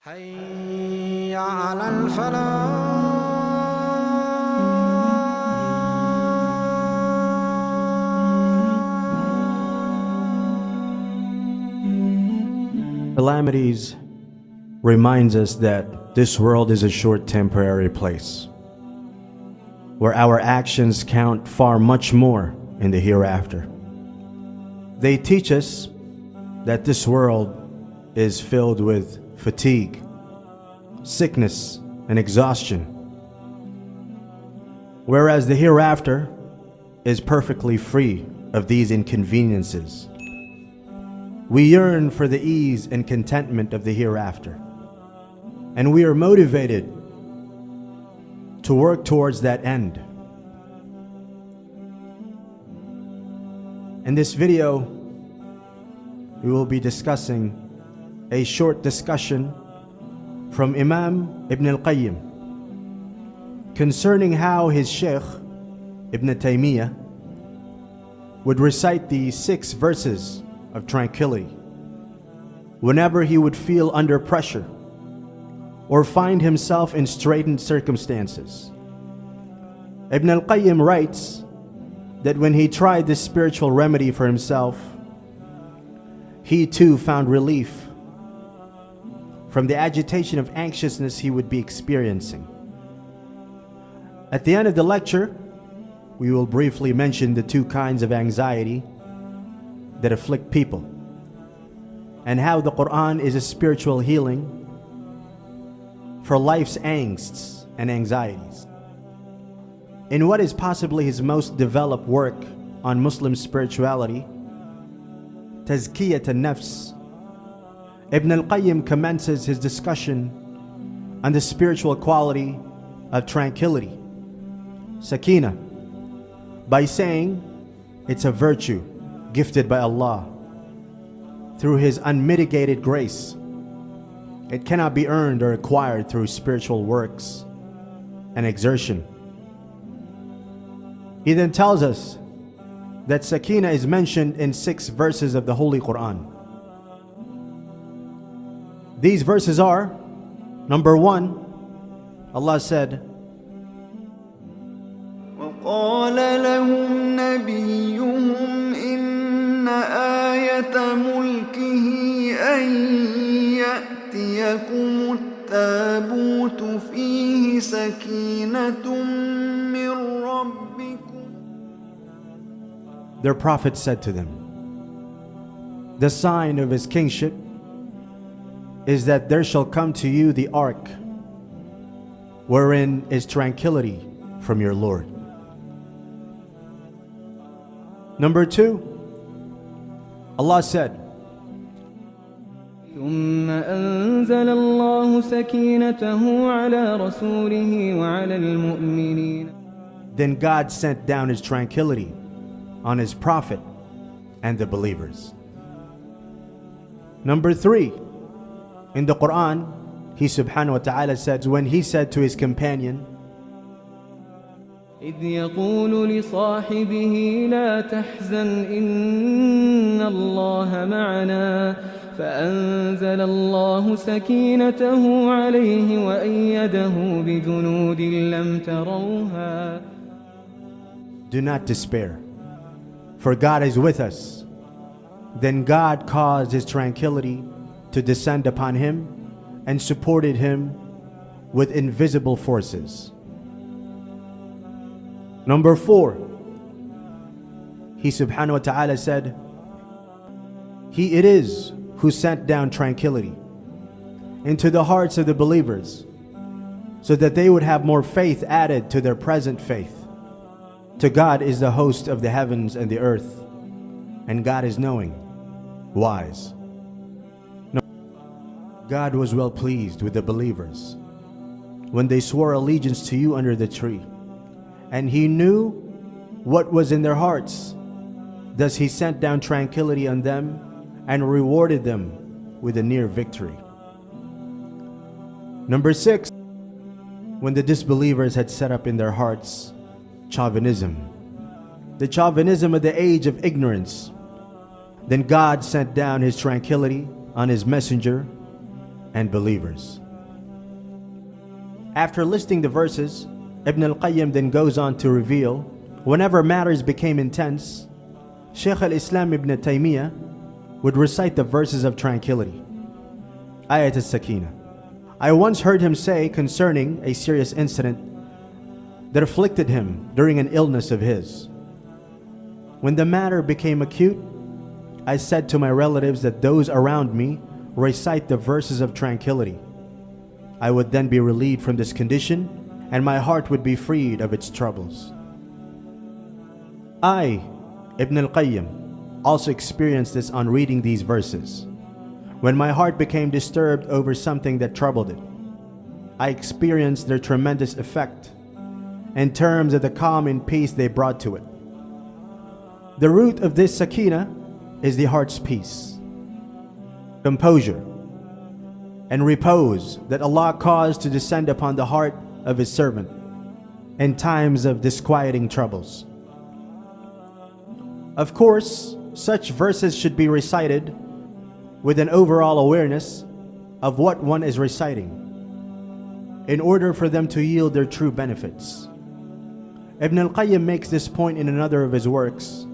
حي على الفلاح. Calamities reminds us that this world is a short temporary place where our actions count far much more in the hereafter. They teach us that this world is filled with fatigue, sickness, and exhaustion, whereas the hereafter is perfectly free of these inconveniences. We yearn for the ease and contentment of the hereafter, and we are motivated to work towards that end. In this video, we will be discussing a short discussion from Imam Ibn al-Qayyim concerning how his shaykh Ibn Taymiyyah would recite the 6 verses of tranquility whenever he would feel under pressure or find himself in straitened circumstances. Ibn al-Qayyim writes that when he tried this spiritual remedy for himself, he too found relief from the agitation of anxiousness he would be experiencing. At the end of the lecture, we will briefly mention the 2 kinds of anxiety that afflict people, and how the Qur'an is a spiritual healing for life's angsts and anxieties. In what is possibly his most developed work on Muslim spirituality, Tazkiyat al-Nafs, Ibn al-Qayyim commences his discussion on the spiritual quality of tranquility, sakina, by saying it's a virtue gifted by Allah through His unmitigated grace. It cannot be earned or acquired through spiritual works and exertion. He then tells us that sakina is mentioned in 6 verses of the Holy Qur'an. These verses are, number 1, Allah said, وَقَالَ لَهُمْ نَبِيُّهُمْ إِنَّ آيَةَ مُلْكِهِ أَن يَأْتِيَكُمُ التَّابُوتُ فِيهِ سَكِينَةٌ مِّن رَّبِّكُمْ. Their prophet said to them, the sign of his kingship is that there shall come to you the ark, wherein is tranquility from your Lord. Number 2, Allah said, ثم أنزل الله سكينته على رسوله وعلى المؤمنين. Then God sent down His tranquility on His prophet and the believers. Number 3, in the Qur'an, He subhanahu wa ta'ala says, when He said to His companion, إذ يقول لصاحبه لا تحزن إن الله معنا فأنزل الله سكينته عليه وأيده بجنود لم تروها. do not despair, for God is with us. Then God caused His tranquility to descend upon him and supported him with invisible forces. Number 4, He subhanahu wa ta'ala said, He it is who sent down tranquility into the hearts of the believers so that they would have more faith added to their present faith. To God is the host of the heavens and the earth, and God is knowing, wise. God was well pleased with the believers when they swore allegiance to you under the tree, and He knew what was in their hearts. Thus He sent down tranquility on them and rewarded them with a near victory. Number 6, when the disbelievers had set up in their hearts chauvinism, the chauvinism of the age of ignorance, then God sent down His tranquility on His messenger and believers. After listing the verses, Ibn al-Qayyim then goes on to reveal, whenever matters became intense, Shaykh al-Islam Ibn Taymiyyah would recite the verses of tranquility, Ayat al-Sakina. I once heard him say concerning a serious incident that afflicted him during an illness of his. When the matter became acute, I said to my relatives that those around me recite the verses of tranquility. I would then be relieved from this condition, and my heart would be freed of its troubles. I, Ibn al-Qayyim, also experienced this on reading these verses. When my heart became disturbed over something that troubled it, I experienced their tremendous effect in terms of the calm and peace they brought to it. The root of this sakina is the heart's peace, composure, and repose that Allah caused to descend upon the heart of His servant in times of disquieting troubles. Of course, such verses should be recited with an overall awareness of what one is reciting in order for them to yield their true benefits. Ibn al-Qayyim makes this point in another of his works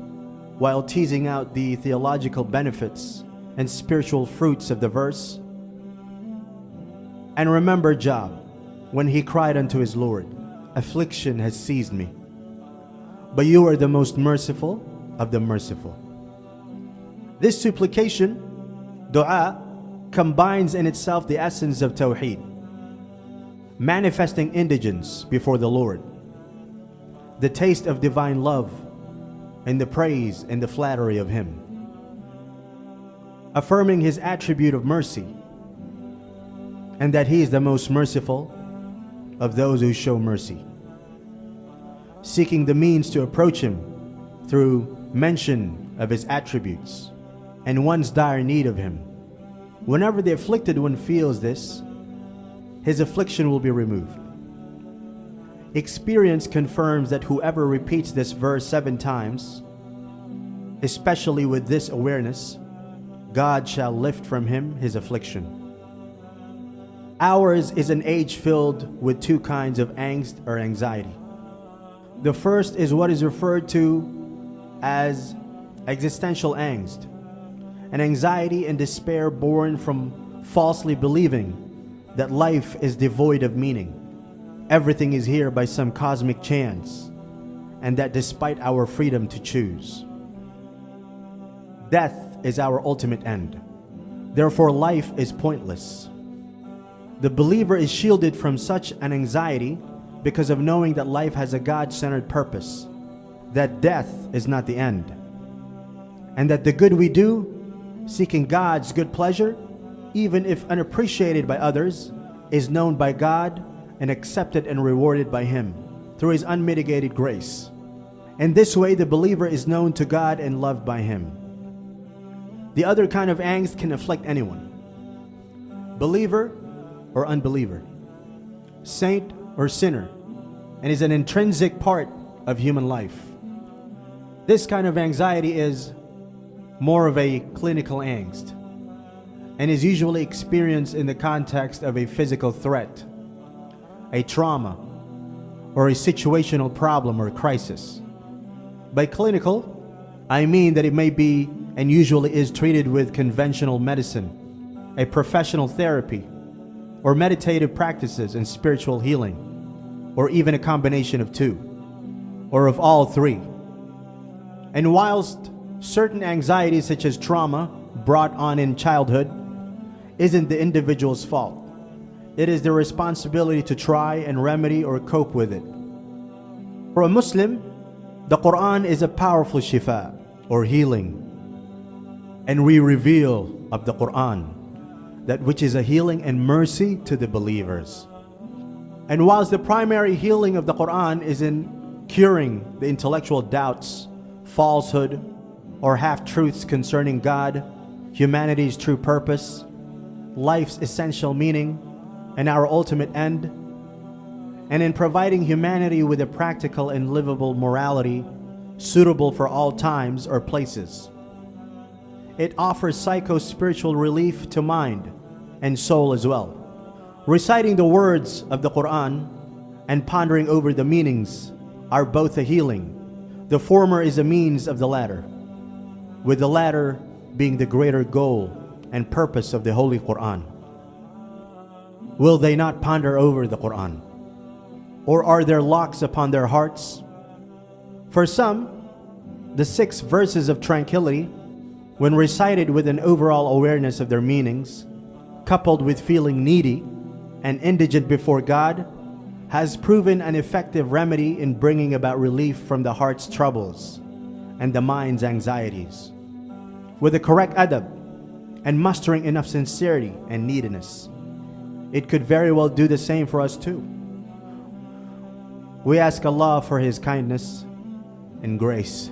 while teasing out the theological benefits and spiritual fruits of the verse. And remember Job, when he cried unto his Lord, affliction has seized me, but you are the most merciful of the merciful. This supplication, dua, combines in itself the essence of Tawheed, manifesting indigence before the Lord, the taste of divine love, and the praise and the flattery of Him, affirming His attribute of mercy, and that He is the most merciful of those who show mercy, seeking the means to approach Him through mention of His attributes and one's dire need of Him. Whenever the afflicted one feels this, his affliction will be removed. Experience confirms that whoever repeats this verse 7 times, especially with this awareness, God shall lift from him his affliction. Ours is an age filled with 2 kinds of angst or anxiety. The first is what is referred to as existential angst, an anxiety and despair born from falsely believing that life is devoid of meaning. Everything is here by some cosmic chance, and that despite our freedom to choose, death is our ultimate end. Therefore, life is pointless. The believer is shielded from such an anxiety because of knowing that life has a God-centered purpose, that death is not the end, and that the good we do, seeking God's good pleasure, even if unappreciated by others, is known by God and accepted and rewarded by Him through His unmitigated grace. In this way, the believer is known to God and loved by Him. The other kind of angst can afflict anyone, believer or unbeliever, saint or sinner, and is an intrinsic part of human life. This kind of anxiety is more of a clinical angst and is usually experienced in the context of a physical threat, a trauma, or a situational problem or crisis. By clinical, I mean that it may be and usually is treated with conventional medicine, a professional therapy, or meditative practices and spiritual healing, or even a combination of 2, or of all 3. And whilst certain anxieties such as trauma brought on in childhood isn't the individual's fault, it is their responsibility to try and remedy or cope with it. For a Muslim, the Qur'an is a powerful shifa, or healing, and we reveal of the Qur'an that which is a healing and mercy to the believers. And whilst the primary healing of the Qur'an is in curing the intellectual doubts, falsehood, or half-truths concerning God, humanity's true purpose, life's essential meaning, and our ultimate end, and in providing humanity with a practical and livable morality suitable for all times or places, it offers psycho-spiritual relief to mind and soul as well. Reciting the words of the Qur'an and pondering over the meanings are both a healing. The former is a means of the latter, with the latter being the greater goal and purpose of the Holy Qur'an. Will they not ponder over the Qur'an? Or are there locks upon their hearts? For some, the 6 verses of tranquility, when recited with an overall awareness of their meanings, coupled with feeling needy and indigent before God, has proven an effective remedy in bringing about relief from the heart's troubles and the mind's anxieties. With the correct adab and mustering enough sincerity and neediness, it could very well do the same for us too. We ask Allah for His kindness and grace.